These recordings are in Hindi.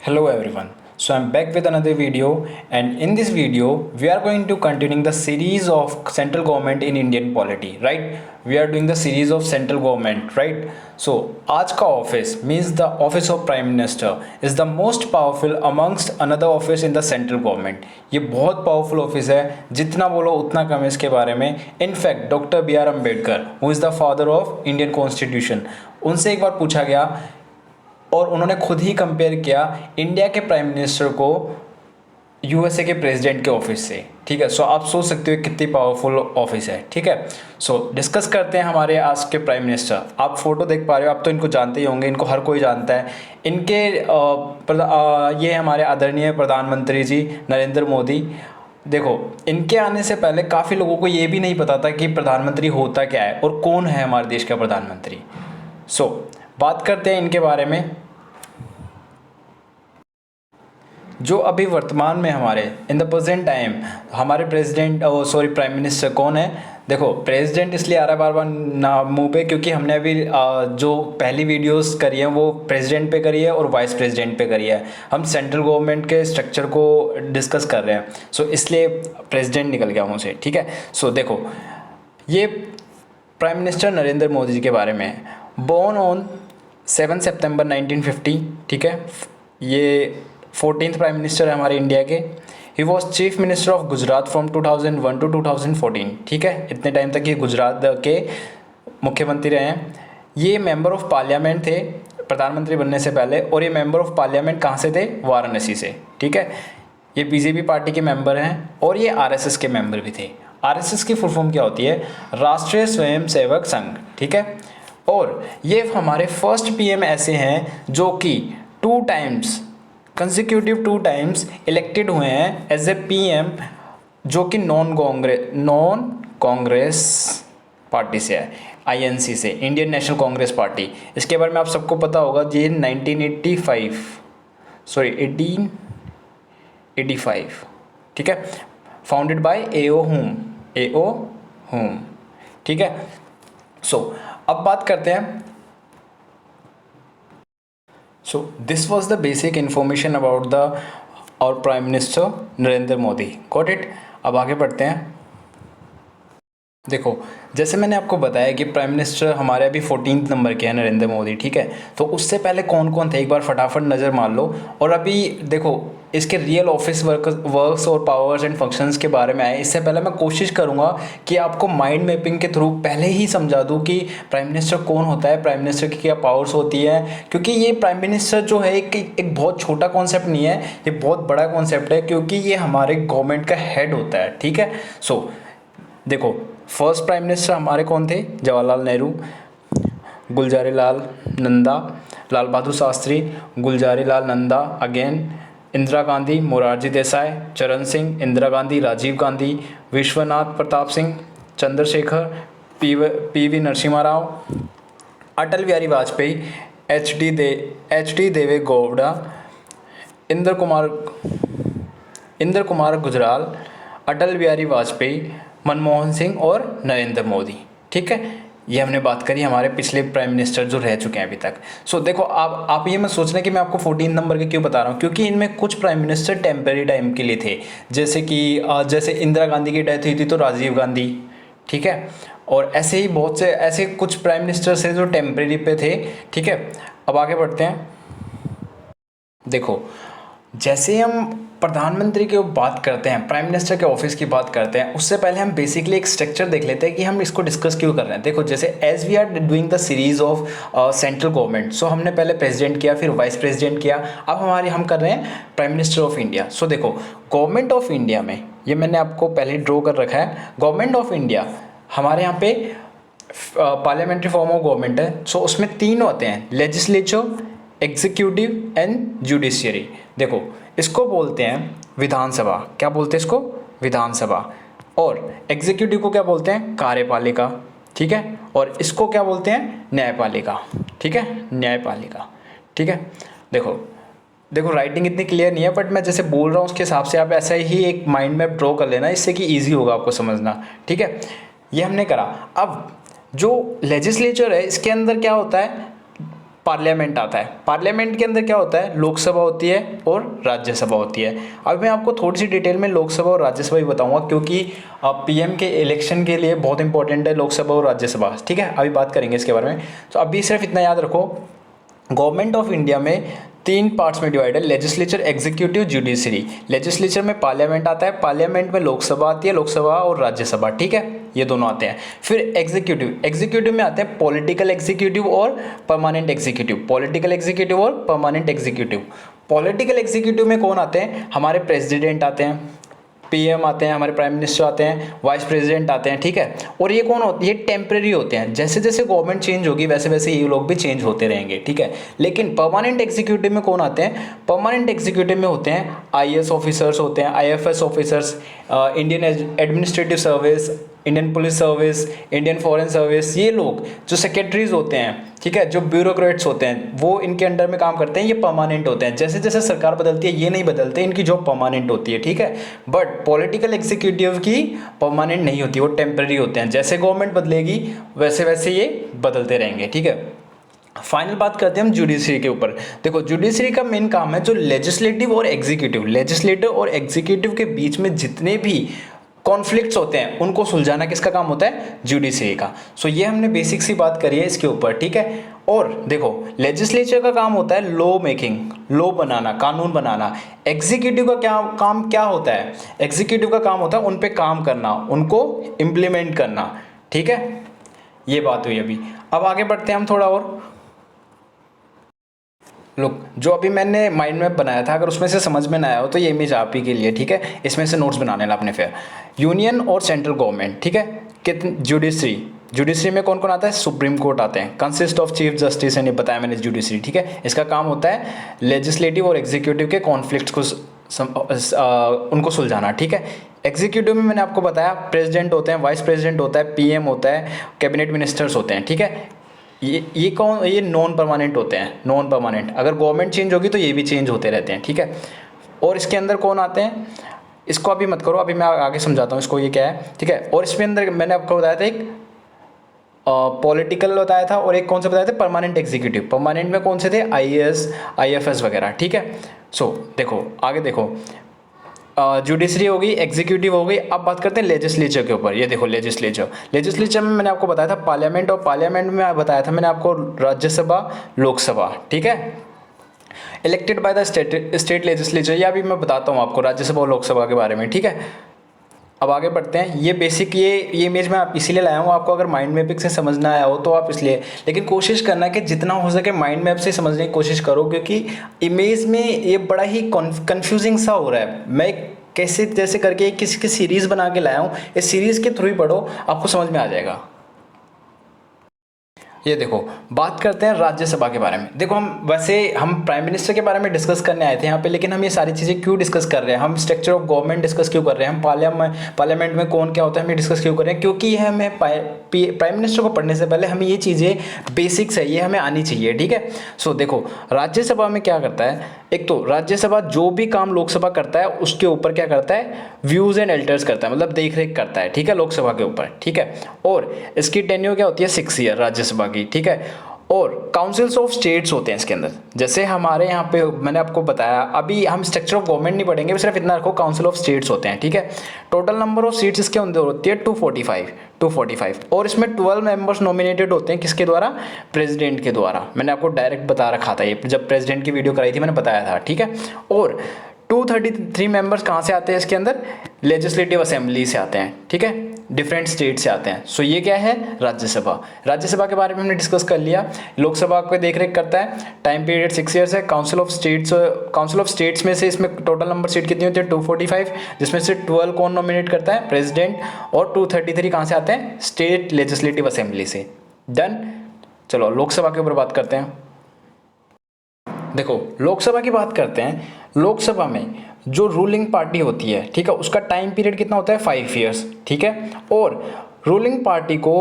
Hello everyone. So I'm back with another video, and in this video we are going to continuing the series of central government in Indian polity, right? We are doing the series of central government, right? So आज का office means the office of prime minister is the most powerful amongst another office in the central government. ये बहुत powerful office है, जितना बोलो उतना कम है इसके बारे में. In fact doctor B R Ambedkar who is the father of Indian constitution, उनसे एक बार पूछा गया और उन्होंने खुद ही कंपेयर किया इंडिया के प्राइम मिनिस्टर को यूएसए के प्रेसिडेंट के ऑफिस से. ठीक है, सो आप सोच सकते हो कितनी पावरफुल ऑफिस है. ठीक है, सो डिस्कस करते हैं हमारे आज के प्राइम मिनिस्टर. आप फोटो देख पा रहे हो, आप तो इनको जानते ही होंगे, इनको हर कोई जानता है. इनके ये हमारे आदरणीय प्रधानमंत्री जी नरेंद्र मोदी. देखो, इनके आने से पहले काफ़ी लोगों को ये भी नहीं पता था कि प्रधानमंत्री होता क्या है और कौन है हमारे देश का प्रधानमंत्री. सो बात करते हैं इनके बारे में. जो अभी वर्तमान में हमारे इन द प्रेजेंट टाइम हमारे प्रेसिडेंट प्राइम मिनिस्टर कौन है. देखो, प्रेसिडेंट इसलिए आ रहा है बार बार ना मुंह पे, क्योंकि हमने अभी जो पहली वीडियोस करी हैं वो प्रेसिडेंट पे करी है और वाइस प्रेसिडेंट पे करी है. हम सेंट्रल गवर्नमेंट के स्ट्रक्चर को डिस्कस कर रहे हैं, सो इसलिए प्रेसिडेंट निकल गया मुँह से. ठीक है, सो देखो, ये प्राइम मिनिस्टर नरेंद्र मोदी जी के बारे में है. बोर्न ऑन 7 सितंबर 1950. ठीक है, ये 14th प्राइम मिनिस्टर है हमारे इंडिया के. He was chief minister of Gujarat from 2001 to 2014. ठीक है, इतने टाइम तक ये गुजरात के मुख्यमंत्री रहे हैं. ये मेंबर ऑफ पार्लियामेंट थे प्रधानमंत्री बनने से पहले, और ये मेंबर ऑफ पार्लियामेंट कहाँ से थे? वाराणसी से. ठीक है, ये बीजेपी पार्टी के मेंबर हैं और ये आरएसएस के मेंबर भी थे. आरएसएस की फुल फॉर्म क्या होती है? राष्ट्रीय स्वयंसेवक संघ. ठीक है, और ये हमारे फर्स्ट पीएम ऐसे हैं जो कि 2 टाइम्स कंसेक्यूटिव 2 टाइम्स इलेक्टेड हुए हैं एज ए पीएम, जो कि नॉन कांग्रेस पार्टी से है, आईएनसी से, इंडियन नेशनल कांग्रेस पार्टी. इसके बारे में आप सबको पता होगा. ये 1885. ठीक है, फाउंडेड बाय एओ होम. ठीक है, सो अब बात करते हैं. So this was the basic information about the our prime minister Narendra Modi. Got it. अब आगे बढ़ते हैं. देखो, जैसे मैंने आपको बताया कि प्राइम मिनिस्टर हमारे अभी 14th नंबर के हैं नरेंद्र मोदी. ठीक है, तो उससे पहले कौन कौन थे एक बार फटाफट नज़र मार लो. और अभी देखो, इसके रियल ऑफिस वर्क्स और पावर्स एंड फंक्शंस के बारे में आए इससे पहले मैं कोशिश करूंगा कि आपको माइंड मैपिंग के थ्रू पहले ही समझा दूं कि प्राइम मिनिस्टर कौन होता है, प्राइम मिनिस्टर की क्या पावर्स होती है. क्योंकि ये प्राइम मिनिस्टर जो है एक बहुत छोटा कॉन्सेप्ट नहीं है, ये बहुत बड़ा कॉन्सेप्ट है, क्योंकि ये हमारे गवर्नमेंट का हेड होता है. ठीक है, सो देखो, फर्स्ट प्राइम मिनिस्टर हमारे कौन थे? जवाहरलाल नेहरू, गुलजारी लाल नंदा, लाल बहादुर शास्त्री, गुलजारी लाल नंदा अगेन, इंदिरा गांधी, मोरारजी देसाई, चरण Singh, Indira Gandhi, Rajiv Gandhi, Vishwanath Pratap Singh, Chandrashekhar, PV Narasimha Rao, Atal Bihari Vajpayee, H D देवे गौड़ा, इंद्र कुमार गुजराल, अटल बिहारी वाजपेयी, मनमोहन सिंह और नरेंद्र मोदी. ठीक है, ये हमने बात करी हमारे पिछले प्राइम मिनिस्टर जो रह चुके हैं अभी तक. सो देखो, आप ये मत सोचना कि मैं आपको 14 नंबर के क्यों बता रहा हूँ, क्योंकि इनमें कुछ प्राइम मिनिस्टर टेम्परेरी टाइम के लिए थे. जैसे इंदिरा गांधी की डेथ हुई थी तो राजीव गांधी. ठीक है, और ऐसे ही बहुत से ऐसे कुछ प्राइम मिनिस्टर्स हैं जो टेम्परेरी पे थे. ठीक है, अब आगे बढ़ते हैं. देखो, जैसे हम प्रधानमंत्री की बात करते हैं, प्राइम मिनिस्टर के ऑफिस की बात करते हैं, उससे पहले हम बेसिकली एक स्ट्रक्चर देख लेते हैं कि हम इसको डिस्कस क्यों कर रहे हैं. देखो, जैसे as we are doing the series of central government, so हमने पहले प्रेसिडेंट किया, फिर वाइस प्रेसिडेंट किया, अब हम कर रहे हैं प्राइम मिनिस्टर ऑफ इंडिया. सो देखो, गवर्नमेंट ऑफ इंडिया में, ये मैंने आपको पहले ड्रॉ कर रखा है, गवर्नमेंट ऑफ इंडिया हमारे यहाँ पे पार्लियामेंट्री फॉर्म ऑफ गवर्नमेंट है. सो उसमें 3 होते हैं, लेजिस्लेचर, एग्जीक्यूटिव एंड जुडिशियरी. देखो, इसको बोलते हैं विधानसभा. क्या बोलते हैं इसको? विधानसभा. और एग्जीक्यूटिव को क्या बोलते हैं? कार्यपालिका. ठीक है, और इसको क्या बोलते हैं? न्यायपालिका. ठीक है, न्यायपालिका. ठीक है, देखो राइटिंग इतनी क्लियर नहीं है, बट मैं जैसे बोल रहा हूँ उसके हिसाब से आप ऐसा ही एक माइंड मैप ड्रॉ कर लेना, इससे कि ईजी होगा आपको समझना. ठीक है, ये हमने करा. अब जो लेजिस्लेचर है इसके अंदर क्या होता है? पार्लियामेंट आता है। पार्लियामेंट के अंदर क्या होता है, लोकसभा होती है और राज्यसभा होती है। अब मैं आपको थोड़ी सी डिटेल में लोकसभा और राज्यसभा भी बताऊंगा, क्योंकि पीएम के इलेक्शन के लिए बहुत इंपॉर्टेंट है लोकसभा और राज्यसभा, ठीक है। अभी बात करेंगे इसके बारे में। तो अभी सिर्फ इतना याद रखो, गवर्नमेंट ऑफ इंडिया में 3 पार्ट्स में डिवाइड है, लेजिस्लेचर, एग्जीक्यूटिव, जुडिशरी। लेजिस्लेचर में पार्लियामेंट आता है, पार्लियामेंट में लोकसभा आती है, लोकसभा और राज्यसभा, ठीक है, ये दोनों आते हैं। फिर एग्जीक्यूटिव, एग्जीक्यूटिव में आते हैं पॉलिटिकल एग्जीक्यूटिव और परमानेंट एग्जीक्यूटिव, पॉलिटिकल एग्जीक्यूटिव और परमानेंट एग्जीक्यूटिव। पॉलिटिकल एग्जीक्यूटिव में कौन आते हैं, हमारे प्रेसिडेंट आते हैं, पीएम आते हैं, हमारे प्राइम मिनिस्टर आते हैं, वाइस प्रेसिडेंट आते हैं, ठीक है। और ये कौन होते हैं, ये टेम्परेरी होते हैं, जैसे जैसे गवर्नमेंट चेंज होगी वैसे वैसे ये लोग भी चेंज होते रहेंगे, ठीक है। लेकिन परमानेंट एग्जीक्यूटिव में कौन आते हैं, परमानेंट एग्जीक्यूटिव में होते हैं आईएएस ऑफिसर्स होते हैं, IFS officers, Indian administrative service, Indian police service, Indian foreign service, ये लोग जो सेक्रेटरीज होते हैं, ठीक है, जो ब्यूरोक्रेट्स होते हैं, वो इनके अंडर में काम करते हैं, ये परमानेंट होते हैं। जैसे जैसे सरकार बदलती है ये नहीं बदलते, इनकी जॉब परमानेंट होती है, ठीक है। बट पॉलिटिकल एग्जीक्यूटिव की परमानेंट नहीं होती, वो टेम्परेरी होते हैं, जैसे गवर्नमेंट बदलेगी वैसे वैसे ये बदलते रहेंगे, ठीक है। फाइनल बात करते हैं हम जुडिशरी के ऊपर। देखो जुडिशरी का मेन काम है जो लेजिस्लेटिव और एग्जीक्यूटिव, लेजिस्लेटिव और एग्जीक्यूटिव के बीच में जितने भी कॉन्फ्लिक्ट्स होते हैं उनको सुलझाना किसका काम होता है, जुडिशरी का। सो ये हमने बेसिक सी बात करी है इसके ऊपर, ठीक है। और देखो लेजिस्लेचर का काम होता है लॉ मेकिंग, लॉ बनाना, कानून बनाना। एग्जीक्यूटिव का क्या होता है, एग्जीक्यूटिव का काम होता है उन पे काम करना, उनको इम्प्लीमेंट करना, ठीक है। ये बात हुई अभी। अब आगे बढ़ते हैं हम थोड़ा और। लुक, जो अभी मैंने माइंड मैप बनाया था, अगर उसमें से समझ में ना आया हो तो ये इमेज आप ही के लिए, ठीक है। इसमें से नोट्स बना लेना अपने फिर। यूनियन और सेंट्रल गवर्नमेंट, ठीक है। कितने जुडिशरी, जुडिशरी में कौन कौन आता है, सुप्रीम कोर्ट आते हैं, कंसिस्ट ऑफ चीफ जस्टिस, ने बताया मैंने जुडिशरी, ठीक है। इसका काम होता है लेजिस्लेटिव और एग्जीक्यूटिव के कॉन्फ्लिक्ट्स को उनको सुलझाना, ठीक है। एग्जीक्यूटिव में मैंने आपको बताया प्रेसिडेंट होते हैं, वाइस प्रेसिडेंट होता है, पीएम होता है, कैबिनेट मिनिस्टर्स होते हैं, ठीक है। ये कौन, ये नॉन परमानेंट होते हैं, नॉन परमानेंट। अगर गवर्नमेंट चेंज होगी तो ये भी चेंज होते रहते हैं, ठीक है। और इसके अंदर कौन आते हैं, इसको अभी मत करो, अभी मैं आगे समझाता हूँ इसको ये क्या है, ठीक है। और इसमें अंदर मैंने आपको बताया था एक पॉलिटिकल बताया था और एक कौन सा बताया था, परमानेंट एग्जीक्यूटिव। परमानेंट में कौन से थे, आईएएस, आईएफएस वगैरह, ठीक है। सो देखो आगे देखो, जुडिशरी होगी, एग्जीक्यूटिव हो गई। अब बात करते हैं लेजिस्लेचर के ऊपर। ये देखो लेजिस्लेचर, लेजिस्लेचर में मैंने आपको बताया था पार्लियामेंट, और पार्लियामेंट में बताया था मैंने आपको राज्यसभा, लोकसभा, ठीक है। Elected by the state legislature, या भी मैं बताता हूँ आपको राज्यसभा और लोकसभा के बारे में, ठीक है। अब आगे बढ़ते हैं। ये बेसिक ये इमेज मैं आप इसीलिए लाया हूँ, आपको अगर माइंड मैपिंग से समझना आया हो तो आप इसलिए, लेकिन कोशिश करना कि जितना हो सके माइंड मैप से समझने की कोशिश करो, क्योंकि इमेज में ये बड़ा ही कंफ्यूजिंग सा हो रहा है। मैं कैसे जैसे करके किसी की सीरीज़ बना के लाया हूँ, इस सीरीज़ के थ्रू ही पढ़ो, आपको समझ में आ जाएगा। ये देखो बात करते हैं राज्यसभा के बारे में। देखो हम प्राइम मिनिस्टर के बारे में डिस्कस करने आए थे यहाँ पे, लेकिन हम ये सारी चीज़ें क्यों डिस्कस कर रहे हैं, हम स्ट्रक्चर ऑफ गवर्नमेंट डिस्कस क्यों कर रहे हैं, हम पार्लियामेंट में कौन क्या होता है हमें डिस्कस क्यों कर रहे हैं, क्योंकि ये हमें प्राइम मिनिस्टर को पढ़ने से पहले हमें ये चीज़ें बेसिक्स है, ये हमें आनी चाहिए, ठीक है। सो देखो राज्यसभा में क्या करता है, एक तो राज्यसभा जो भी काम लोकसभा करता है उसके ऊपर क्या करता है, व्यूज़ एंड अल्टर्स करता है, मतलब देख रेख करता है, ठीक है, लोकसभा के ऊपर, ठीक है। और इसकी टेन्योर क्या होती है, 6 ईयर राज्यसभा की, ठीक है। और काउंसिल्स ऑफ स्टेट्स होते हैं इसके अंदर, जैसे हमारे यहाँ पे मैंने आपको बताया, अभी हम स्ट्रक्चर ऑफ गवर्नमेंट नहीं पढ़ेंगे, सिर्फ इतना रखो काउंसिल ऑफ स्टेट्स होते हैं, ठीक है। टोटल नंबर ऑफ सीट्स इसके अंदर होती है 245, और इसमें 12 मेंबर्स नॉमिनेटेड होते हैं, किसके द्वारा, प्रेसिडेंट के द्वारा। मैंने आपको डायरेक्ट बता रखा था ये, जब प्रेसिडेंट की वीडियो कराई थी मैंने बताया था, ठीक है। और 233 मेंबर्स कहाँ से आते हैं इसके अंदर, लेजिस्लेटिव असेंबली से आते हैं, ठीक है, डिफरेंट स्टेट से आते हैं। सो ये क्या है, राज्यसभा। राज्यसभा के बारे में हमने डिस्कस कर लिया। लोकसभा को देख रेख करता है, टाइम पीरियड 6 ईयर्स है। काउंसिल ऑफ स्टेट्स में से इसमें टोटल नंबर सीट कितनी होती है, 245, जिसमें से 12 कौन नॉमिनेट करता है, प्रेसिडेंट, और 233 कहाँ से आते हैं, स्टेट लेजिस्लेटिव असेंबली से। डन। चलो लोकसभा के ऊपर बात करते हैं। देखो लोकसभा की बात करते हैं। लोकसभा में जो रूलिंग पार्टी होती है, ठीक है, उसका टाइम पीरियड कितना होता है, 5 ईयर्स, ठीक है। और रूलिंग पार्टी को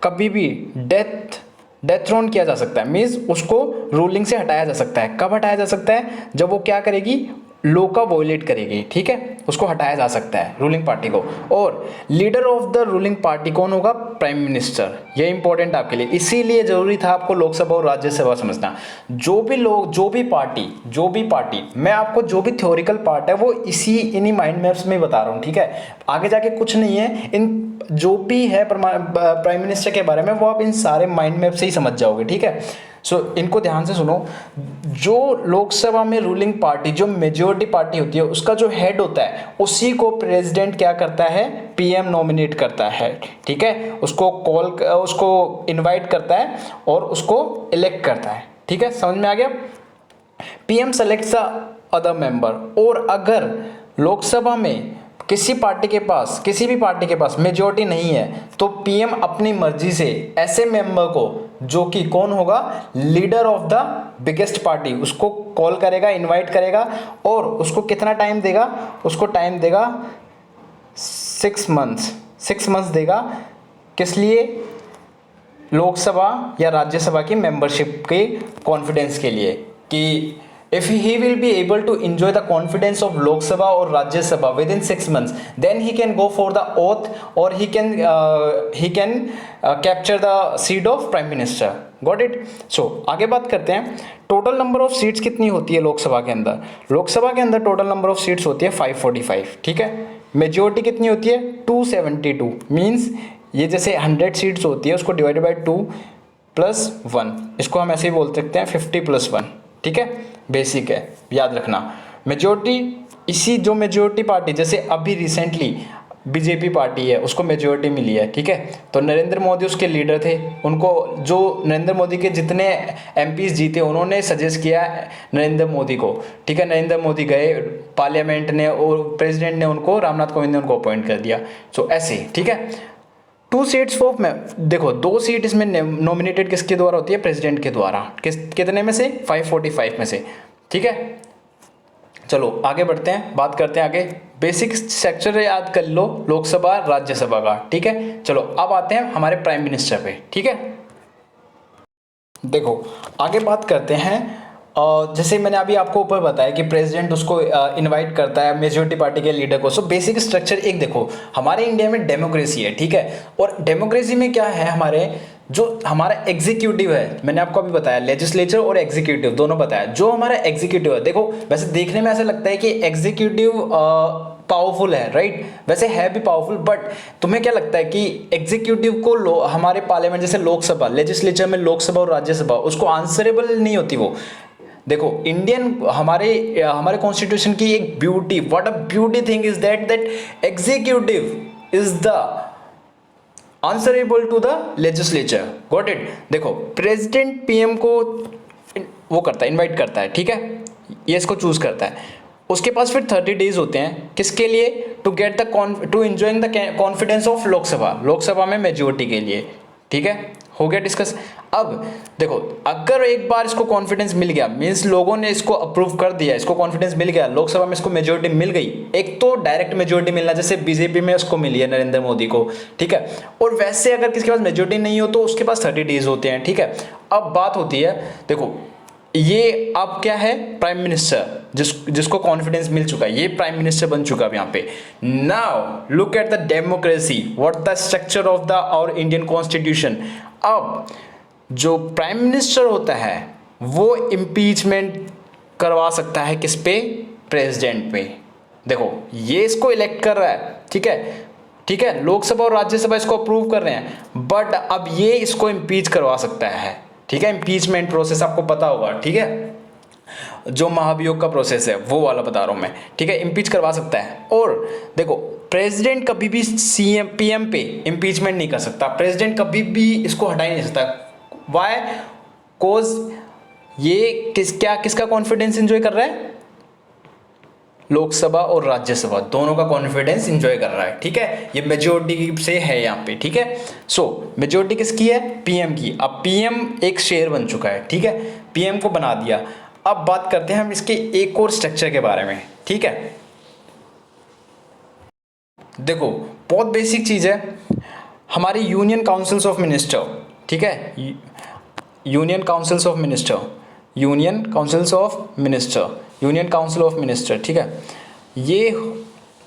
कभी भी डेथ थ्रोन किया जा सकता है, मीन्स उसको रूलिंग से हटाया जा सकता है। कब हटाया जा सकता है, जब वो क्या करेगी, लॉ का वॉयलेट करेगी, ठीक है, उसको हटाया जा सकता है रूलिंग पार्टी को। और leader of the ruling party कौन होगा? Prime minister. ये इंपॉर्टेंट आपके लिए, इसीलिए जरूरी था आपको लोकसभा और राज्यसभा समझना। जो भी लोग, जो भी पार्टी, मैं आपको जो भी थ्योरिकल पार्ट है वो इन्हीं माइंड मैप्स में बता रहा हूँ, ठीक है। आगे जाके कुछ नहीं है, इन जो भी है प्राइम मिनिस्टर के बारे में वो आप इन सारे माइंड मैप से ही समझ जाओगे, ठीक है। सो इनको ध्यान से सुनो। जो लोकसभा में रूलिंग पार्टी, जो मेजोरिटी पार्टी होती है, उसका जो हेड होता है उसी को प्रेसिडेंट क्या करता है? पीएम नॉमिनेट करता है, ठीक है। उसको इनवाइट करता है और उसको इलेक्ट करता है, ठीक है। समझ में आ गया? PM selects the other member. और अगर लोकसभा में किसी भी पार्टी के पास मेजोरिटी नहीं है तो पीएम अपनी मर्जी से ऐसे मेंबर को, जो कि कौन होगा? Leader of the biggest party, उसको कॉल करेगा, इनवाइट करेगा और उसको कितना टाइम देगा? उसको टाइम देगा 6 मंथ्स देगा। किस लिए? लोकसभा या राज्यसभा की मेंबरशिप के कॉन्फिडेंस के लिए, कि if he will be able to enjoy the confidence of Lok Sabha or Rajya Sabha within 6 months, then he can go for the oath or he can capture the seat of Prime Minister. Got it? So आगे बात करते हैं। टोटल नंबर ऑफ सीट्स कितनी होती है लोकसभा के अंदर? लोकसभा के अंदर टोटल नंबर ऑफ सीट्स होती है 545, ठीक है। मेजोरिटी कितनी होती है? 272। मीन्स ये जैसे 100 सीट्स होती है, उसको डिवाइडेड बाई 2 + 1, इसको हम ऐसे ही बोल सकते हैं 50 + 1, ठीक है। बेसिक है, याद रखना। मेजोरिटी, जो मेजोरिटी पार्टी, जैसे अभी रिसेंटली बीजेपी पार्टी है, उसको मेजोरिटी मिली है, ठीक है। तो नरेंद्र मोदी उसके लीडर थे, उनको, जो नरेंद्र मोदी के जितने एमपीज जीते उन्होंने सजेस्ट किया नरेंद्र मोदी को, ठीक है। नरेंद्र मोदी गए पार्लियामेंट ने और प्रेसिडेंट ने उनको, रामनाथ कोविंद ने उनको अपॉइंट कर दिया। सो ऐसे, ठीक है। 2 सीट्स फॉर में देखो, 2 सीट इसमें नॉमिनेटेड किसके द्वारा होती है? प्रेसिडेंट के द्वारा। कितने में से? 545 में से, ठीक है। चलो आगे बढ़ते हैं, बात करते हैं आगे। बेसिक स्ट्रक्चर याद कर लो लोकसभा राज्यसभा का, ठीक है। चलो अब आते हैं हमारे प्राइम मिनिस्टर पे, ठीक है। देखो आगे बात करते हैं। जैसे मैंने अभी आपको ऊपर बताया कि प्रेसिडेंट उसको इनवाइट करता है मेजोरिटी पार्टी के लीडर को। सो बेसिक स्ट्रक्चर एक देखो, हमारे इंडिया में डेमोक्रेसी है, ठीक है। और डेमोक्रेसी में क्या है? जो हमारा एग्जीक्यूटिव है, मैंने आपको अभी बताया लेजिस्लेचर और एग्जीक्यूटिव दोनों बताया। जो हमारा एग्जीक्यूटिव है, देखो वैसे देखने में ऐसा लगता है कि एग्जीक्यूटिव पावरफुल है, राइट? वैसे है भी पावरफुल, बट तुम्हें क्या लगता है कि एग्जीक्यूटिव को हमारे पार्लियामेंट जैसे लोकसभा, लेजिस्लेचर में लोकसभा और राज्यसभा, उसको आंसरेबल नहीं होती वो। देखो हमारे कॉन्स्टिट्यूशन की एक beauty, what a beauty thing is that executive is the answerable to the legislature. Got it? देखो प्रेसिडेंट पीएम को वो करता है, इनवाइट करता है, ठीक है, ये इसको चूज करता है। उसके पास फिर 30 डेज होते हैं, किसके लिए? To enjoying the confidence of Lok Sabha में मेजोरिटी के लिए, ठीक है। हो गया डिस्कस। अब देखो, अगर एक बार इसको कॉन्फिडेंस मिल गया, मीन्स लोगों ने इसको अप्रूव कर दिया, इसको कॉन्फिडेंस मिल गया, लोकसभा में इसको मेजोरिटी मिल गई। एक तो डायरेक्ट मेजोरिटी मिलना, जैसे बीजेपी में उसको मिली है नरेंद्र मोदी को, ठीक है। और वैसे अगर किसी के पास मेजोरिटी नहीं हो तो उसके पास 30 डेज होते हैं, ठीक है। अब बात होती है, देखो ये अब क्या है? प्राइम मिनिस्टर, जिसको कॉन्फिडेंस मिल चुका है, ये प्राइम मिनिस्टर बन चुका है यहाँ पे। Now look at the democracy, what the structure of the our Indian constitution. अब जो प्राइम मिनिस्टर होता है वो इम्पीचमेंट करवा सकता है किस पे? प्रेसिडेंट पे। देखो ये इसको इलेक्ट कर रहा है, ठीक है, ठीक है, लोकसभा और राज्यसभा इसको अप्रूव कर रहे हैं, बट अब ये इसको इम्पीच करवा सकता है, ठीक है। इम्पीचमेंट प्रोसेस आपको पता होगा, ठीक है, जो महाभियोग का प्रोसेस है वो वाला बता रहा हूं मैं, ठीक है। इम्पीच करवा सकता है। और देखो प्रेसिडेंट कभी भी सीएम पीएम पे इम्पीचमेंट नहीं कर सकता, प्रेसिडेंट कभी भी इसको हटा ही नहीं सकता। वाई? कोज ये किसका कॉन्फिडेंस एंजॉय कर रहा है? लोकसभा और राज्यसभा दोनों का कॉन्फिडेंस एंजॉय कर रहा है, ठीक है। ये मेजोरिटी से है यहाँ पे, ठीक है। सो मेजोरिटी किसकी है? पीएम की। अब पीएम एक शेयर बन चुका है, ठीक है, पीएम को बना दिया। अब बात करते हैं हम इसके एक और स्ट्रक्चर के बारे में, ठीक है। देखो बहुत बेसिक चीज है, हमारी यूनियन काउंसिल्स ऑफ मिनिस्टर, ठीक है, union councils of minister, union councils of minister, union council of minister, ठीक है, ये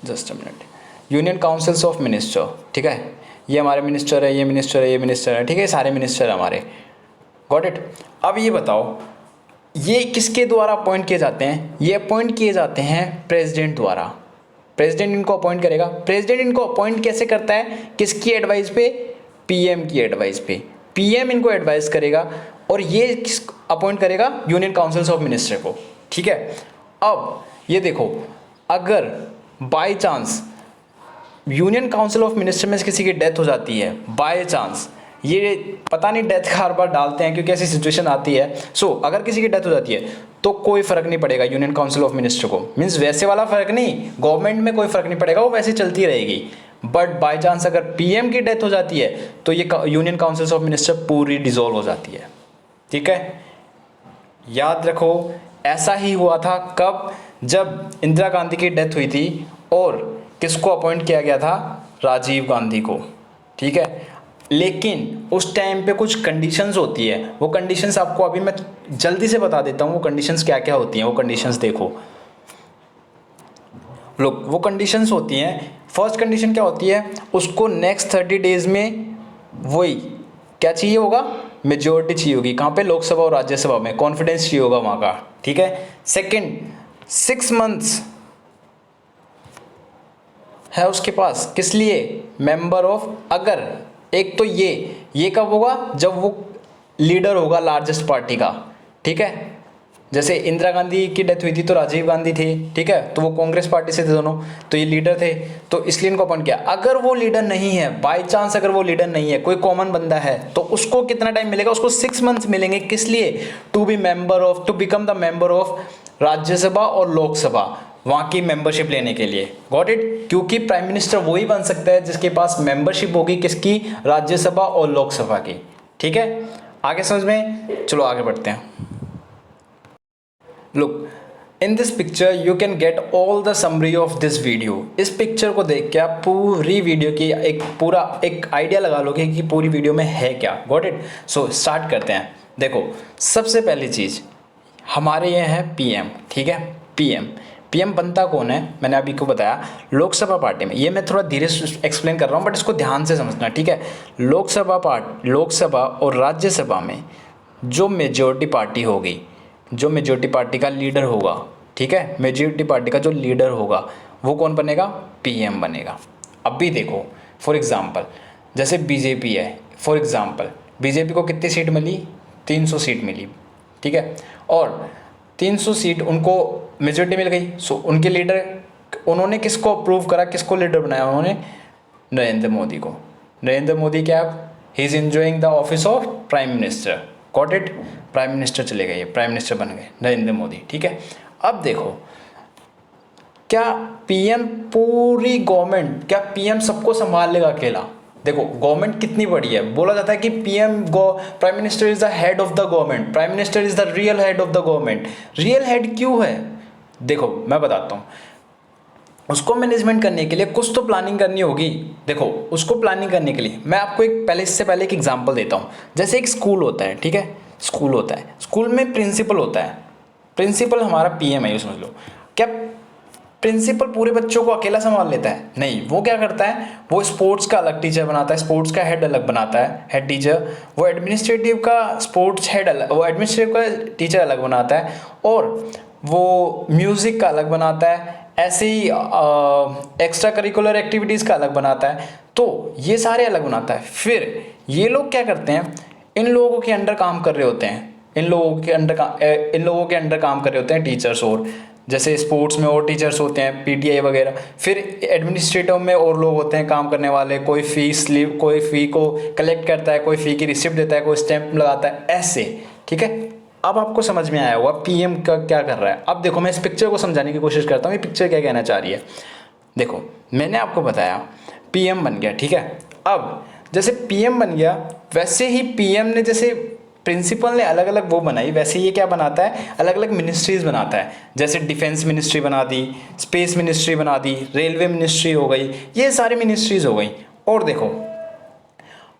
just a minute, union councils of minister, ठीक है, ये हमारे मिनिस्टर है, ये मिनिस्टर है, ये मिनिस्टर है, ठीक है, सारे मिनिस्टर है हमारे, गॉट इट। अब ये बताओ ये किसके द्वारा अपॉइंट किए जाते हैं? ये अपॉइंट किए जाते हैं प्रेसिडेंट द्वारा। प्रेसिडेंट इनको अपॉइंट करेगा। प्रेसिडेंट इनको अपॉइंट कैसे करता है? किसकी एडवाइस पे? पीएम की एडवाइस पे। पीएम इनको एडवाइस करेगा और ये किस अपॉइंट करेगा? यूनियन काउंसिल्स ऑफ मिनिस्टर को, ठीक है। अब ये देखो, अगर by chance union council of minister में किसी की डेथ हो जाती है, बाय चांस, ये पता नहीं डेथ का हर बार डालते हैं क्योंकि ऐसी सिचुएशन आती है। अगर किसी की डेथ हो जाती है तो कोई फर्क नहीं पड़ेगा यूनियन काउंसिल ऑफ मिनिस्टर को, मीन्स वैसे वाला फर्क नहीं, गवर्नमेंट में कोई फर्क नहीं पड़ेगा, वो वैसे चलती रहेगी। बट बाय चांस अगर पीएम की डेथ हो जाती है तो ये यूनियन काउंसिल ऑफ मिनिस्टर पूरी डिसॉल्व हो जाती है, ठीक है। याद रखो, ऐसा ही हुआ था कब? जब इंदिरा गांधी की डेथ हुई थी और किसको अपॉइंट किया गया था? राजीव गांधी को, ठीक है। लेकिन उस टाइम पे कुछ कंडीशंस होती है, वो कंडीशंस आपको अभी मैं जल्दी से बता देता हूँ। वो कंडीशंस क्या क्या होती हैं, वो कंडीशंस देखो। लोग, वो कंडीशंस होती हैं, फर्स्ट कंडीशन क्या होती है? उसको नेक्स्ट 30 डेज में वही क्या चाहिए होगा? मेजोरिटी चाहिए होगी। कहाँ पे? लोकसभा और राज्यसभा में कॉन्फिडेंस चाहिए होगा वहाँ का, ठीक है। सेकेंड, 6 मंथ्स है उसके पास, किस लिए? मेंबर ऑफ, अगर एक तो ये कब होगा? जब वो लीडर होगा लार्जेस्ट पार्टी का, ठीक है। जैसे इंदिरा गांधी की डेथ हुई थी तो राजीव गांधी थे, ठीक है, तो वो कांग्रेस पार्टी से थे दोनों, तो ये लीडर थे, तो इसलिए इनको अपॉइंट किया। अगर वो लीडर नहीं है, बाय चांस अगर वो लीडर नहीं है, कोई कॉमन बंदा है, तो उसको कितना टाइम मिलेगा? उसको 6 मंथ्स मिलेंगे। किस लिए? To become the member of Rajya Sabha और लोकसभा, वहाँ की मेंबरशिप लेने के लिए। Got it? क्योंकि प्राइम मिनिस्टर वही बन सकता है जिसके पास मेंबरशिप होगी, किसकी? राज्यसभा और लोकसभा की, ठीक है। आगे समझ में? चलो आगे बढ़ते हैं। Look, in this picture you can get all the summary of this video. इस पिक्चर को देख के आप पूरी वीडियो की एक आइडिया लगा लोगे कि पूरी वीडियो में है क्या। Got it? सो स्टार्ट करते हैं। देखो, सबसे पहली चीज़ हमारे ये है पीएम, ठीक है। पीएम बनता कौन है? मैंने अभी को बताया, लोकसभा पार्टी में। ये मैं थोड़ा धीरे से एक्सप्लेन कर रहा हूँ, बट इसको ध्यान से समझना, ठीक है। लोकसभा और राज्यसभा में जो मेजॉरिटी पार्टी होगी, जो मेजॉरिटी पार्टी का लीडर होगा, ठीक है, मेजॉरिटी पार्टी का जो लीडर होगा वो कौन बनेगा? पीएम बनेगा। अब भी देखो, फॉर एग्जांपल जैसे बीजेपी है, फॉर एग्जांपल बीजेपी को कितनी सीट मिली? 300 सीट मिली, ठीक है। और 300 सीट उनको मेजॉरिटी मिल गई। उनके लीडर, उन्होंने किसको अप्रूव करा, किसको लीडर बनाया? उन्होंने नरेंद्र मोदी को। नरेंद्र मोदी क्या? ही is enjoying the office of prime minister. Got it? Prime minister चले गए, प्राइम मिनिस्टर बन गए नरेंद्र मोदी, ठीक है। अब देखो, क्या पीएम पूरी गवर्नमेंट, क्या पीएम सबको संभाल लेगा अकेला? देखो, गवर्नमेंट कितनी बड़ी है। बोला जाता है कि prime minister is the head of the government, prime minister is the real head of the government. Real head क्यों है? देखो मैं बताता हूँ। उसको मैनेजमेंट करने के लिए कुछ तो प्लानिंग करनी होगी। देखो, उसको प्लानिंग करने के लिए मैं आपको इससे पहले एक एग्जांपल देता हूँ। जैसे एक स्कूल होता है, ठीक है, स्कूल होता है, स्कूल में प्रिंसिपल होता है। प्रिंसिपल हमारा पीएम है, ये समझ लो। क्या प्रिंसिपल पूरे बच्चों को अकेला संभाल लेता है? नहीं। वो क्या करता है? वो स्पोर्ट्स का अलग टीचर बनाता है, स्पोर्ट्स का हेड अलग बनाता है, हेड टीचर। वो एडमिनिस्ट्रेटिव का स्पोर्ट्स हेड अलग, वो एडमिनिस्ट्रेटिव का टीचर अलग बनाता है, और वो म्यूज़िक का अलग बनाता है, ऐसे ही एक्स्ट्रा करिकुलर एक्टिविटीज़ का अलग बनाता है। तो ये सारे अलग बनाता है। फिर ये लोग क्या करते हैं? इन लोगों के अंडर काम कर रहे होते हैं, इन लोगों के अंडर काम कर रहे होते हैं टीचर्स। और जैसे स्पोर्ट्स में और टीचर्स होते हैं, पीटीआई वगैरह। फिर एडमिनिस्ट्रेटिव में और लोग होते हैं काम करने वाले, कोई फ़ी को कलेक्ट करता है, कोई फ़ी की रिसिप्ट देता है, कोई स्टैंप लगाता है, ऐसे, ठीक है। अब आपको समझ में आया होगा पीएम का क्या कर रहा है। अब देखो, मैं इस पिक्चर को समझाने की कोशिश करता हूँ, ये पिक्चर क्या कहना चाह रही है। देखो, मैंने आपको बताया पीएम बन गया, ठीक है। अब जैसे पीएम बन गया, वैसे ही पीएम ने, जैसे प्रिंसिपल ने अलग अलग वो बनाई, वैसे ये क्या बनाता है? अलग अलग मिनिस्ट्रीज़ बनाता है। जैसे डिफेंस मिनिस्ट्री बना दी, स्पेस मिनिस्ट्री बना दी, रेलवे मिनिस्ट्री हो गई, ये सारी मिनिस्ट्रीज़ हो गई। और देखो,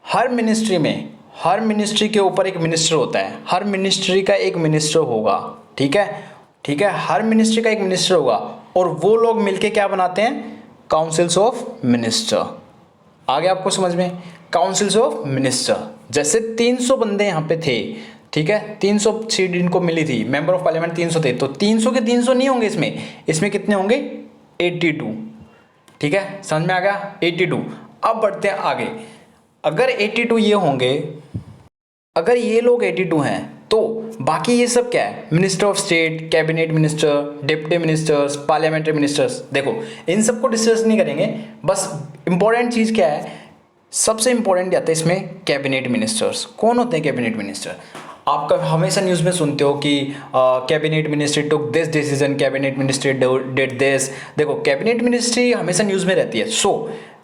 हर मिनिस्ट्री में हर मिनिस्ट्री के ऊपर एक मिनिस्टर होता है, हर मिनिस्ट्री का एक मिनिस्टर होगा, ठीक है, ठीक है, हर मिनिस्ट्री का एक मिनिस्टर होगा, और वो लोग मिलके क्या बनाते हैं, काउंसिल्स ऑफ मिनिस्टर। आगे आपको समझ में, काउंसिल्स ऑफ मिनिस्टर, जैसे 300 बंदे यहाँ पे थे, ठीक है, 300 सीट इनको मिली थी, मेंबर ऑफ पार्लियामेंट 300 थे, तो 300 के 300 नहीं होंगे इसमें, इसमें कितने होंगे, 82, ठीक है, समझ में आ गया, 82। अब बढ़ते हैं आगे, अगर 82 ये होंगे, अगर ये लोग 82 हैं, तो बाकी ये सब क्या है, minister of state, cabinet minister, deputy ministers, parliamentary ministers, देखो इन सबको डिस्कस नहीं करेंगे, बस इंपॉर्टेंट चीज़ क्या है, सबसे इंपॉर्टेंट आता है इसमें कैबिनेट मिनिस्टर्स। कौन होते हैं कैबिनेट मिनिस्टर, आपका हमेशा न्यूज़ में सुनते हो कि cabinet ministry took this decision, cabinet ministry did this. देखो कैबिनेट मिनिस्ट्री हमेशा न्यूज़ में रहती है।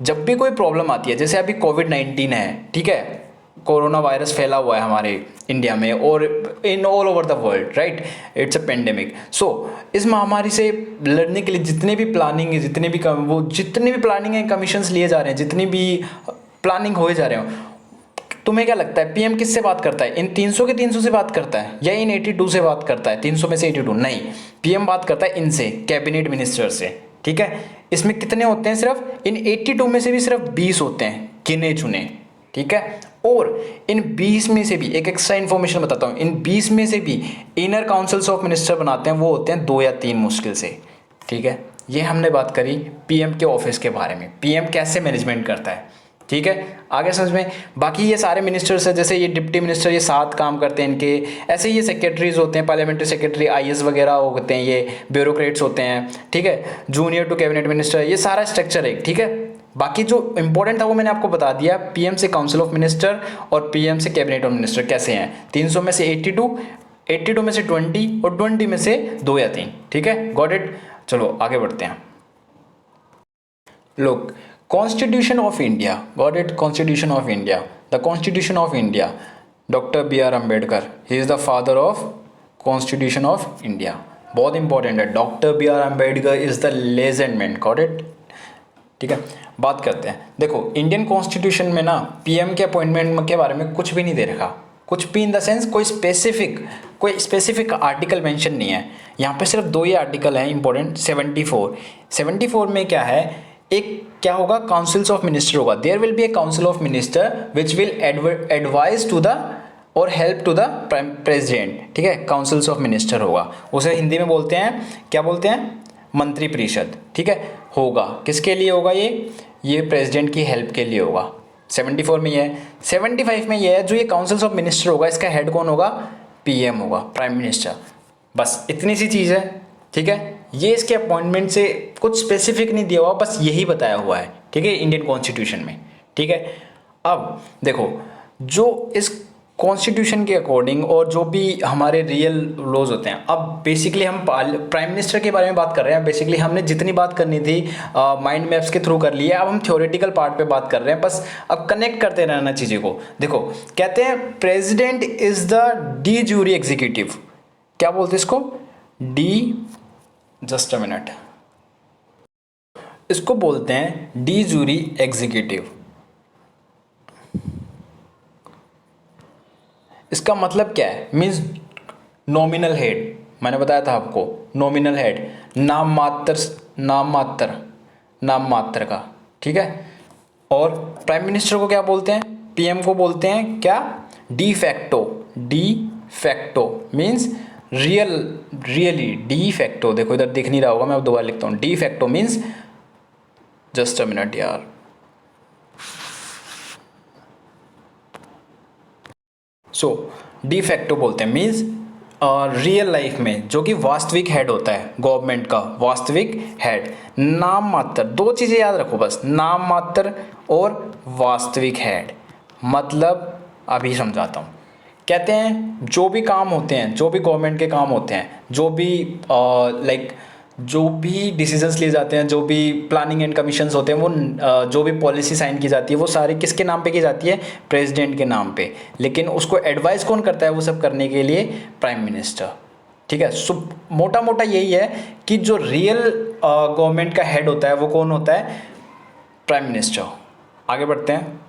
जब भी कोई प्रॉब्लम आती है, जैसे अभी कोविड-19 है, ठीक है, कोरोना वायरस फैला हुआ है हमारे इंडिया में और in all over the world, right, it's a pandemic. इस महामारी से लड़ने के लिए जितने भी प्लानिंग है, जितने भी प्लानिंग है, कमीशंस लिए जा रहे हैं, जितनी भी प्लानिंग होए जा रहे हो, तुम्हें क्या लगता है पीएम किससे बात करता है, इन 300 के 300 से बात करता है या इन 82 से बात करता है, 300 में से 82? नहीं, पीएम बात करता है इनसे, कैबिनेट मिनिस्टर से, ठीक है। इसमें कितने होते हैं, सिर्फ इन 82 में से भी सिर्फ 20 होते हैं गिने चुने, ठीक है। और इन 20 में से भी एक एक्स्ट्रा इन्फॉर्मेशन बताता हूँ, इन 20 में से भी इनर काउंसिल्स ऑफ मिनिस्टर बनाते हैं, वो होते हैं 2 या 3 मुश्किल से, ठीक है। ये हमने बात करी पीएम के ऑफिस के बारे में, पीएम कैसे मैनेजमेंट करता है, ठीक है। आगे समझ में, बाकी ये सारे मिनिस्टर्स हैं, जैसे ये डिप्टी मिनिस्टर, ये 7 काम करते हैं इनके, ऐसे ये सेक्रेटरीज होते हैं, पार्लियामेंट्री सेक्रेटरी, आईएएस वगैरह होते हैं, ये ब्यूरोक्रेट्स होते हैं, ठीक है, जूनियर टू कैबिनेट मिनिस्टर, ये सारा स्ट्रक्चर है, ठीक है। बाकी जो इंपॉर्टेंट था वो मैंने आपको बता दिया, पीएम से काउंसिल ऑफ मिनिस्टर और पीएम से कैबिनेट ऑफ मिनिस्टर कैसे हैं, 300 में से 82, 82 में से 20 और 20 में से 2 या 3, ठीक है, गॉट इट। चलो आगे बढ़ते हैं। लोग Constitution of India, got it? Constitution of India. The Constitution of India. Dr. B.R. Ambedkar. He is the father of Constitution of India. बहुत इंपॉर्टेंट है, doctor B R Ambedkar is the legend man, got it, ठीक है। बात करते हैं, देखो इंडियन कॉन्स्टिट्यूशन में ना पीएम के अपॉइंटमेंट के बारे में कुछ भी नहीं दे रखा, कुछ भी इन द सेंस कोई स्पेसिफिक आर्टिकल मेंशन नहीं है। यहाँ पे सिर्फ 2 ही आर्टिकल हैं इंपॉर्टेंट, 74 में क्या है, एक क्या होगा, काउंसिल्स ऑफ मिनिस्टर होगा, there will be a council of minister which will advise to the और हेल्प टू द प्रेसिडेंट, ठीक है, काउंसिल्स ऑफ मिनिस्टर होगा, उसे हिंदी में बोलते हैं, क्या बोलते हैं, मंत्री परिषद, ठीक है। होगा किसके लिए होगा, ये प्रेसिडेंट की हेल्प के लिए होगा। 74 में ये है, 75 में ये है, जो ये काउंसिल्स ऑफ मिनिस्टर होगा, इसका हेड कौन होगा, पीएम होगा, प्राइम मिनिस्टर। बस इतनी सी चीज़ है, ठीक है। ये इसके अपॉइंटमेंट से कुछ स्पेसिफिक नहीं दिया हुआ, बस यही बताया हुआ है, ठीक है, इंडियन कॉन्स्टिट्यूशन में, ठीक है। अब देखो, जो इस कॉन्स्टिट्यूशन के अकॉर्डिंग और जो भी हमारे रियल लॉज होते हैं, अब बेसिकली हम प्राइम मिनिस्टर के बारे में बात कर रहे हैं। बेसिकली हमने जितनी बात करनी थी माइंड मैप्स के थ्रू कर ली है, अब हम थ्योरेटिकल पार्ट पे बात कर रहे हैं, बस अब कनेक्ट करते रहना चीज़ें को। देखो कहते हैं president is the D jury executive, क्या बोलते हैं इसको, डी, जस्ट अ मिनट, इसको बोलते हैं डी ज्यूरी एग्जीक्यूटिव। इसका मतलब क्या है, मीन्स नॉमिनल हेड, मैंने बताया था आपको, नॉमिनल हेड, नाम मात्र का, ठीक है। और प्राइम मिनिस्टर को क्या बोलते हैं, पीएम को बोलते हैं क्या, de facto means really de facto. देखो इधर दिख नहीं रहा होगा, मैं अब दोबारा लिखता हूँ, de facto means, just a minute यार, डी फैक्टो बोलते हैं मीन्स रियल लाइफ में जो कि वास्तविक हेड होता है गवर्नमेंट का, वास्तविक हेड। नाम मात्र, 2 चीज़ें याद रखो बस, नाम मात्र और वास्तविक हेड। मतलब अभी समझाता हूँ, कहते हैं जो भी काम होते हैं, जो भी गवर्नमेंट के काम होते हैं, जो भी जो भी डिसीजंस लिए जाते हैं, जो भी प्लानिंग एंड कमीशंस होते हैं, वो जो भी पॉलिसी साइन की जाती है, वो सारी किसके नाम पे की जाती है, प्रेसिडेंट के नाम पे। लेकिन उसको एडवाइस कौन करता है वो सब करने के लिए, प्राइम मिनिस्टर, ठीक है। सो मोटा मोटा यही है कि जो रियल गवर्नमेंट का हेड होता है वो कौन होता है, प्राइम मिनिस्टर। आगे बढ़ते हैं,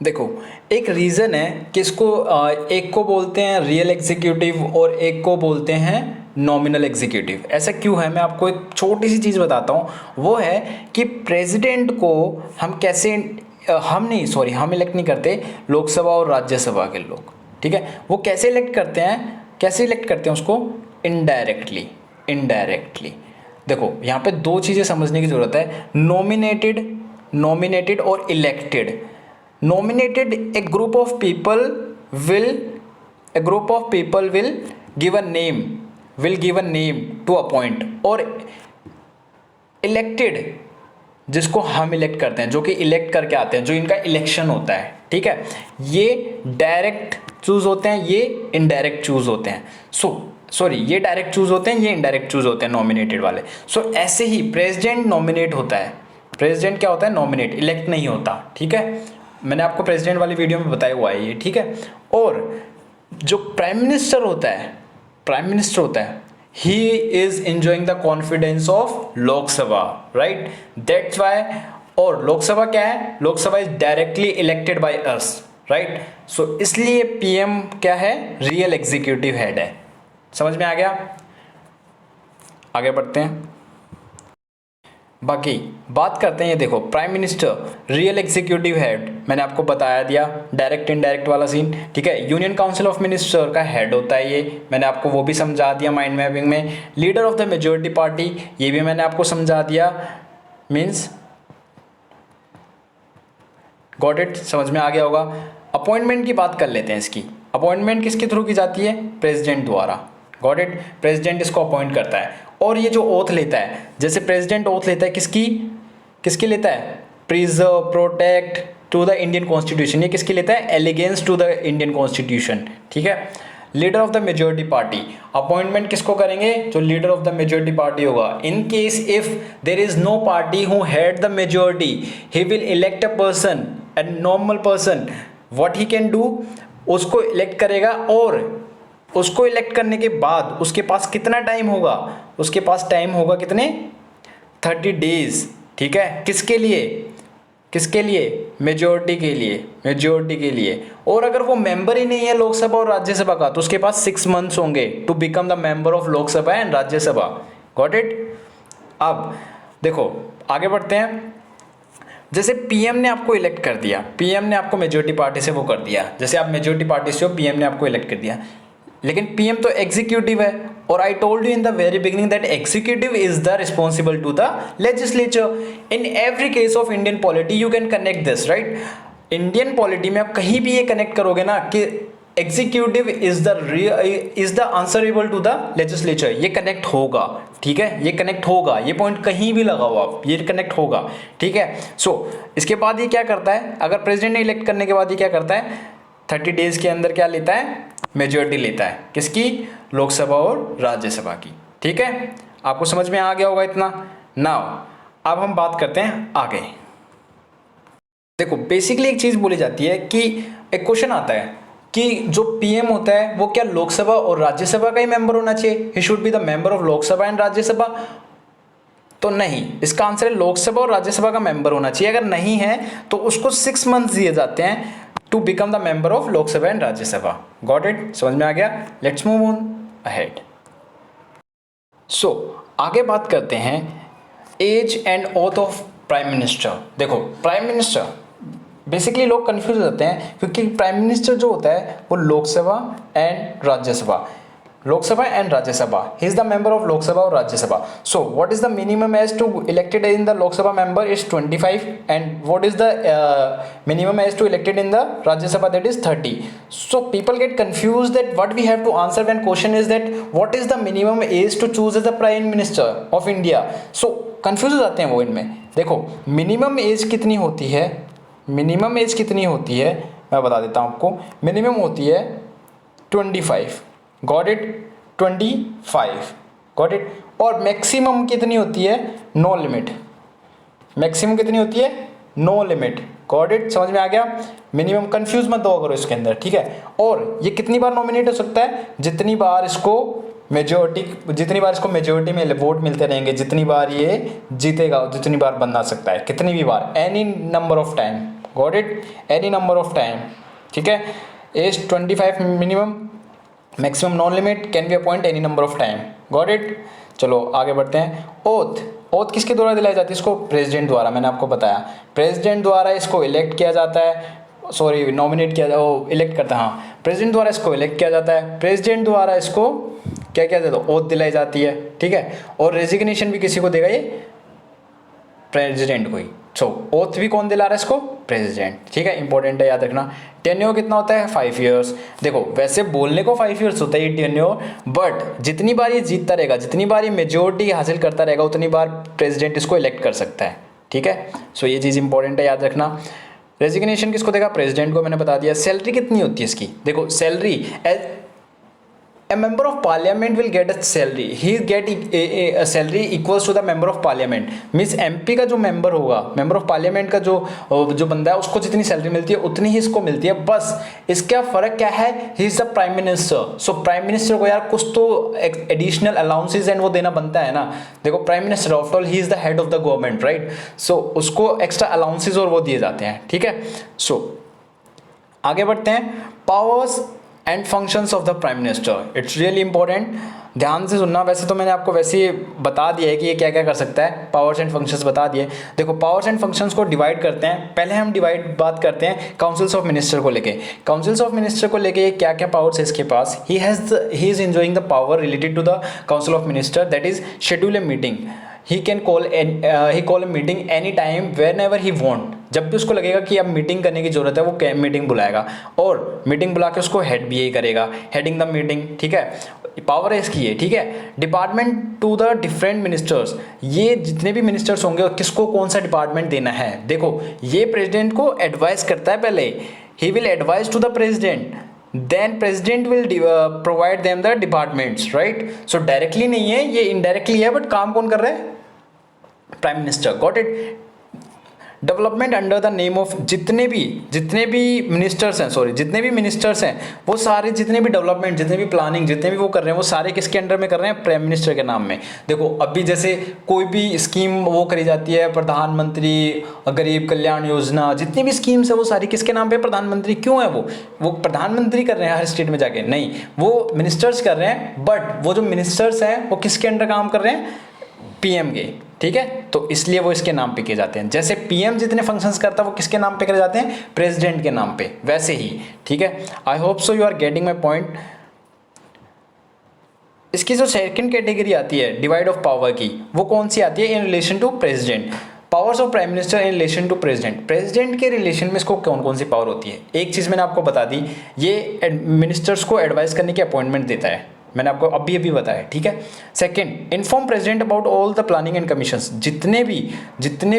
देखो, एक रीज़न है कि इसको एक को बोलते हैं रियल एग्जीक्यूटिव और एक को बोलते हैं नॉमिनल एग्जीक्यूटिव। ऐसा क्यों है, मैं आपको एक छोटी सी चीज़ बताता हूँ। वो है कि प्रेसिडेंट को हम कैसे हम इलेक्ट नहीं करते, लोकसभा और राज्यसभा के लोग, ठीक है। वो कैसे इलेक्ट करते हैं, उसको इनडायरेक्टली। देखो यहाँ पे दो चीज़ें समझने की ज़रूरत है, नॉमिनेटेड और elected. Nominated, a group of people will give a name to appoint, और इलेक्टेड जिसको हम इलेक्ट करते हैं, जो कि इलेक्ट करके आते हैं, जो इनका इलेक्शन होता है, ठीक है। ये डायरेक्ट चूज होते हैं, ये इनडायरेक्ट चूज होते हैं। ये डायरेक्ट चूज होते हैं, ये इनडायरेक्ट चूज होते हैं नॉमिनेटेड वाले। ऐसे ही प्रेसिडेंट नॉमिनेट होता है। प्रेसिडेंट क्या होता है, नॉमिनेट, इलेक्ट नहीं होता, ठीक है। मैंने आपको प्रेसिडेंट वाली वीडियो में बताया हुआ है ये, ठीक है। और जो प्राइम मिनिस्टर होता है, ही is enjoying the confidence of Lok Sabha, right, that's why. और लोकसभा क्या है, Lok Sabha is directly elected by us, right. इसलिए पीएम क्या है, रियल एग्जीक्यूटिव हेड है। समझ में आ गया? आगे बढ़ते हैं, बाकी बात करते हैं। ये देखो, prime minister real executive head, मैंने आपको बताया दिया, डायरेक्ट इनडायरेक्ट वाला सीन, ठीक है। यूनियन काउंसिल ऑफ मिनिस्टर का हेड होता है ये, मैंने आपको वो भी समझा दिया माइंड मैपिंग में। Leader of the majority party, ये भी मैंने आपको समझा दिया, मीन्स गॉट इट, समझ में आ गया होगा। अपॉइंटमेंट की बात कर लेते हैं। इसकी अपॉइंटमेंट किसके थ्रू की जाती है, प्रेसिडेंट द्वारा, गॉट इट। प्रेसिडेंट इसको अपॉइंट करता है। और ये जो ओथ लेता है, जैसे प्रेसिडेंट ओथ लेता है, किसकी लेता है, preserve, protect to the Indian constitution, ये किसकी लेता है, allegiance to the Indian constitution, ठीक है। Leader of the majority party, appointment किसको करेंगे, जो leader of the majority party होगा। In case if there is no party who had the majority, he will elect a person, a normal person, what he can do, उसको इलेक्ट करेगा। और उसको इलेक्ट करने के बाद उसके पास कितना टाइम होगा, उसके पास टाइम होगा कितने, 30 डेज, ठीक है। किसके लिए, मेजोरिटी के लिए। और अगर वो मेंबर ही नहीं है लोकसभा और राज्यसभा का, तो उसके पास 6 मंथ्स होंगे to become the member of Lok Sabha and Rajya Sabha, got it. अब देखो आगे बढ़ते हैं। जैसे पीएम ने आपको इलेक्ट कर दिया, पीएम ने आपको मेजोरिटी पार्टी से वो कर दिया, जैसे आप मेजोरिटी पार्टी से हो, पीएम ने आपको इलेक्ट कर दिया, लेकिन पीएम तो एग्जीक्यूटिव है। और I told you in the very beginning that executive is the responsible to the legislature. In every case of Indian polity you can connect this, right. Indian polity में आप कहीं भी ये कनेक्ट करोगे ना कि executive is the answerable to the legislature, ये कनेक्ट होगा, ठीक है, ये कनेक्ट होगा, ये पॉइंट कहीं भी लगाओ आप, ये कनेक्ट होगा, ठीक है। इसके बाद ये क्या करता है, अगर प्रेसिडेंट ने इलेक्ट करने के बाद ये क्या करता है, 30 डेज के अंदर क्या लेता है, मेजोरिटी लेता है, किसकी, लोकसभा और राज्यसभा की, ठीक है। आपको समझ में आ गया होगा इतना। नाउ अब हम बात करते हैं आगे। देखो बेसिकली एक चीज बोली जाती है कि एक क्वेश्चन आता है कि जो पीएम होता है वो क्या लोकसभा और राज्यसभा का ही मेंबर होना चाहिए, he should be the member of Lok Sabha and Rajya Sabha. तो नहीं, इसका आंसर है लोकसभा और राज्यसभा का मेंबर होना चाहिए। अगर नहीं है तो उसको 6 मंथ्स दिए जाते हैं to become the member of Lok Sabha and Rajya Sabha, got it, समझ में आ गया। Let's move on ahead. आगे बात करते हैं age and oath of prime minister. देखो प्राइम मिनिस्टर, बेसिकली लोग कंफ्यूज हो जाते हैं क्योंकि प्राइम मिनिस्टर जो होता है वो Lok Sabha and Rajya Sabha he is the member of Lok Sabha और Rajya Sabha. So what is the minimum age to elected in the Lok Sabha member is 25 and what is the minimum age to elected in the Rajya Sabha, that is 30. So people get confused that what we have to answer when question is that what is the minimum age to choose as the prime minister of India. So confused हो जाते हैं वो इनमें। देखो मिनिमम एज कितनी होती है, मैं बता देता हूँ आपको। मिनिमम होती है 25, गॉट इट, 25, गॉट इट। और मैक्सिमम कितनी होती है, नो लिमिट, मैक्सिमम कितनी होती है, नो लिमिट, गॉट इट, समझ में आ गया। मिनिमम कंफ्यूज मत दो करो इसके अंदर, ठीक है। और ये कितनी बार नॉमिनेट हो सकता है, जितनी बार इसको मेजोरिटी, जितनी बार इसको मेजोरिटी में वोट मिलते रहेंगे, जितनी बार ये जीतेगा, जितनी बार बना सकता है, कितनी भी बार, any number of time, got it, any number of time, ठीक है। Age 25 minimum, maximum non limit, can be appoint any number of time, got it. चलो आगे बढ़ते हैं। ओथ, ओथ किसके द्वारा दिलाई जाती है? इसको प्रेसिडेंट द्वारा, मैंने आपको बताया प्रेसिडेंट द्वारा इसको इलेक्ट किया जाता है, सॉरी नॉमिनेट किया, वो इलेक्ट करता है, हाँ प्रेसिडेंट द्वारा इसको इलेक्ट किया जाता है, प्रेसिडेंट द्वारा इसको क्या किया जाता है? ओथ दिलाई जाती है, ठीक है। और रेजिग्नेशन भी किसी को देगा? ये प्रेसिडेंट को ही। सो ओथ भी कौन दिला रहा है इसको? प्रेसिडेंट, ठीक है, इंपॉर्टेंट है, याद रखना। टेन्योर कितना होता है? 5 ईयर्स। देखो वैसे बोलने को 5 ईयर्स होता है ये टेन्योर, बट जितनी बार ये जीतता रहेगा, जितनी बार ये मेजोरिटी हासिल करता रहेगा, उतनी बार प्रेसिडेंट इसको इलेक्ट कर सकता है, ठीक है। सो ये चीज़ इंपॉर्टेंट है, याद रखना। रेजिग्नेशन किसको देगा? प्रेसिडेंट को, मैंने बता दिया। सैलरी कितनी होती है इसकी? देखो salary, a member of parliament will get a salary, he get a salary equals to the member of parliament, means MP का जो मेंबर होगा, मेंबर ऑफ पार्लियामेंट का जो बंदा है, उसको जितनी सैलरी मिलती है उतनी ही इसको मिलती है। बस इसका फ़र्क क्या है? He is the prime minister. So prime minister को यार कुछ तो एडिशनल अलाउंसेज एंड वो देना बनता है ना। देखो prime minister after all he is the head of the government, right. So उसको एक्स्ट्रा अलाउंसेज और वो दिए जाते हैं, ठीक है। सो आगे बढ़ते हैं। Powers and functions of the prime minister, it's really important, ध्यान से सुनना। वैसे तो मैंने आपको वैसे ही बता दिया है कि ये क्या क्या कर सकता है, पावर्स एंड फंक्शंस बता दिए। देखो पावर्स एंड फंक्शंस को डिवाइड करते हैं। पहले हम बात करते हैं काउंसिल्स ऑफ मिनिस्टर को लेके। काउंसिल्स ऑफ मिनिस्टर को लेके क्या क्या पावर्स है इसके पास? He is enjoying the power related to the council of minister, that is schedule a meeting. He can call a meeting any time whenever he want. जब भी उसको लगेगा कि अब मीटिंग करने की जरूरत है, वो मीटिंग बुलाएगा, और मीटिंग बुला के उसको हेड भी यही करेगा, हेडिंग द मीटिंग, ठीक है। पावर है इसकी ये, ठीक है। Department to the different ministers, ये जितने भी मिनिस्टर्स होंगे किसको कौन सा डिपार्टमेंट देना है? देखो ये प्रेसिडेंट को एडवाइस करता है पहले, he will advice to the president, then president will provide them the departments, right? So directly नहीं है ये, indirectly है, but काम कौन कर रहा है? Prime minister, got it. Development under the name of, जितने भी मिनिस्टर्स हैं, सॉरी जितने भी मिनिस्टर्स हैं, वो सारे जितने भी डेवलपमेंट, जितने भी प्लानिंग, जितने भी वो कर रहे हैं, वो सारे किसके अंडर में कर रहे हैं? प्राइम मिनिस्टर के नाम में। देखो अभी जैसे कोई भी स्कीम वो करी जाती है, प्रधानमंत्री गरीब कल्याण योजना, जितनी भी स्कीम्स है वो सारी किसके नाम पे? प्रधानमंत्री। क्यों है वो प्रधानमंत्री कर रहे हैं हर स्टेट में जाके? नहीं, वो मिनिस्टर्स कर रहे हैं, बट वो जो मिनिस्टर्स हैं वो किसके अंडर काम कर रहे हैं? पीएम के, ठीक है। तो इसलिए वो इसके नाम पे किए जाते हैं। जैसे पीएम जितने फंक्शंस करता है वो किसके नाम पे करे जाते हैं? प्रेसिडेंट के नाम पे, वैसे ही, ठीक है। I hope so you are getting my point. इसकी जो सेकंड कैटेगरी आती है डिवाइड ऑफ पावर की, वो कौन सी आती है? In relation to president. Powers of prime minister in relation to president. President के रिलेशन में इसको कौन कौन सी पावर होती है? एक चीज़ मैंने आपको बता दी, ये मिनिस्टर्स को एडवाइस करने की अपॉइंटमेंट देता है, मैंने आपको अभी बताया, ठीक है। Second, inform president about all the planning and commissions. जितने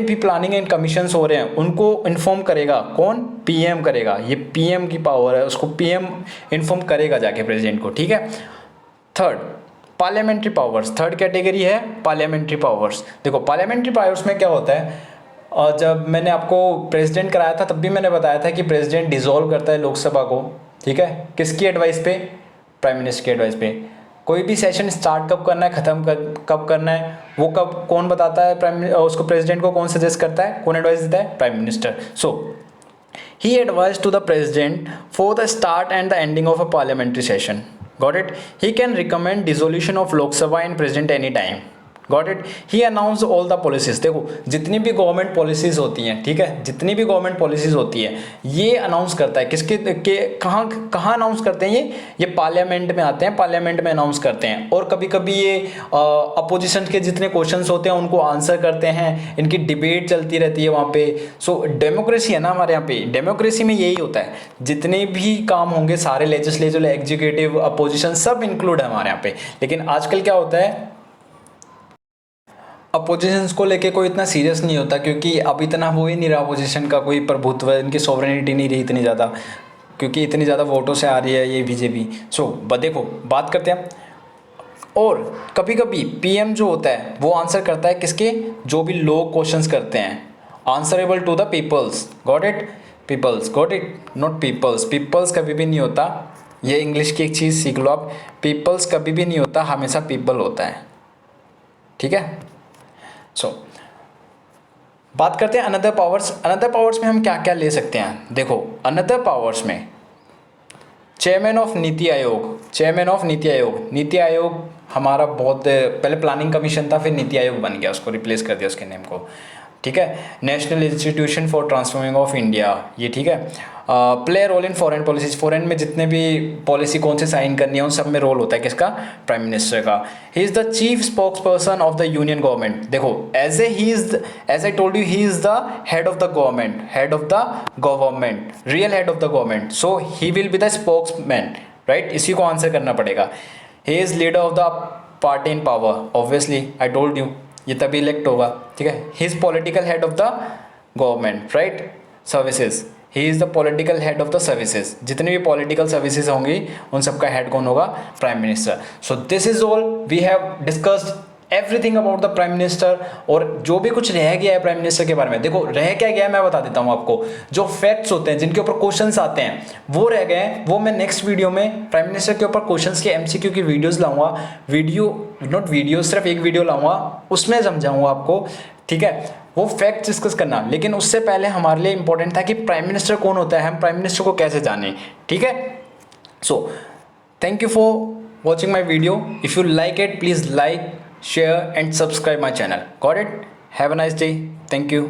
भी प्लानिंग एंड कमीशंस हो रहे हैं उनको इन्फॉर्म करेगा कौन? पीएम करेगा। ये पीएम की पावर है, उसको पीएम इन्फॉर्म करेगा जाके प्रेसिडेंट को, ठीक है। Third, parliamentary powers, third category है पार्लियामेंट्री पावर्स। देखो पार्लियामेंट्री पावर्स में क्या होता है, और जब मैंने आपको प्रेसिडेंट कराया था तब भी मैंने बताया था कि प्रेसिडेंट डिसॉल्व करता है लोकसभा को, ठीक है, किसकी एडवाइस पे? प्राइम मिनिस्टर की एडवाइस पे। कोई भी सेशन स्टार्ट कब करना है, ख़त्म कब करना है, वो कौन बताता है? उसको प्रेसिडेंट को कौन सजेस्ट करता है, कौन एडवाइस देता है? Prime minister. So he advise to the president for the start and the ending of a parliamentary session, got it. He can recommend dissolution of Lok Sabha and president any time, got it. He announce all the policies. देखो जितनी भी गवर्नमेंट पॉलिसीज होती हैं, ठीक है, जितनी भी गवर्नमेंट पॉलिसीज होती है ये अनाउंस करता है किसके कहाँ अनाउंस करते हैं? ये पार्लियामेंट में आते हैं, पार्लियामेंट में अनाउंस करते हैं। और कभी कभी ये अपोजिशन के जितने क्वेश्चंस होते हैं उनको आंसर करते हैं, इनकी डिबेट चलती रहती है वहाँ पे। सो डेमोक्रेसी है ना हमारे यहाँ पे, डेमोक्रेसी में यही होता है, जितने भी काम होंगे सारे लेजिस्लेटिव, एग्जीक्यूटिव, अपोजिशन सब इंक्लूड है हमारे यहाँ पे। लेकिन आजकल क्या होता है, अपोजिशंस को लेके कोई इतना सीरियस नहीं होता, क्योंकि अब इतना हो ही नहीं रहा अपोजिशन का कोई प्रभुत्व, इनकी सॉवरेनिटी नहीं रही इतनी ज़्यादा, क्योंकि इतनी ज़्यादा वोटों से आ रही है ये बीजेपी। सो देखो बात करते हैं। और कभी कभी पीएम जो होता है वो आंसर करता है किसके? जो भी लोग क्वेश्चंस करते हैं, answerable to the peoples, got it. Peoples, got it, not peoples. Peoples कभी भी नहीं होता, ये इंग्लिश की एक चीज़ सीख लो आप, पीपल्स कभी भी नहीं होता, हमेशा पीपल होता है, ठीक है। सो बात करते हैं अनदर पावर्स। अनदर पावर्स में हम क्या क्या ले सकते हैं, देखो अनदर पावर्स में chairman of NITI Aayog, chairman of NITI Aayog, NITI Aayog हमारा बहुत पहले प्लानिंग कमीशन था, फिर नीति आयोग बन गया, उसको रिप्लेस कर दिया उसके नेम को, ठीक है। National institution for transforming of India, ये ठीक है। Play role in foreign policies, foreign में जितने भी पॉलिसी कौन से साइन करनी है उन सब में रोल होता है किसका, प्राइम मिनिस्टर का। He is the chief spokesperson of the union government, देखो as I told you, he is the head of the government, head of the government, real head of the government, so he will be the spokesman, right, इसी को आंसर करना पड़ेगा। He is leader of the party in power, obviously I told you, ये तभी इलेक्ट होगा, ठीक है। He is political head of the government, right, services, he is the political head of the services, जितनी भी पॉलिटिकल सर्विसेज होंगी उन सबका हेड कौन होगा, prime minister. So this is all, we have discussed everything about the prime minister. और जो भी कुछ रह गया है प्राइम मिनिस्टर के बारे में, देखो रह क्या गया है मैं बता देता हूँ आपको, जो फैक्ट्स होते हैं जिनके ऊपर क्वेश्चंस आते हैं वो रह गए हैं, वो मैं नेक्स्ट वीडियो में प्राइम मिनिस्टर के ऊपर क्वेश्चंस के एमसीक्यू की वीडियोस लाऊंगा, वीडियो सिर्फ एक वीडियो लाऊंगा, उसमें समझाऊंगा आपको, ठीक है, वो फैक्ट डिस्कस करना। लेकिन उससे पहले हमारे लिए इंपॉर्टेंट था कि प्राइम मिनिस्टर कौन होता है, हम प्राइम मिनिस्टर को कैसे जाने, ठीक है। So thank you for watching my video, if you like it please like, share and subscribe my channel. Got it? Have a nice day. Thank you.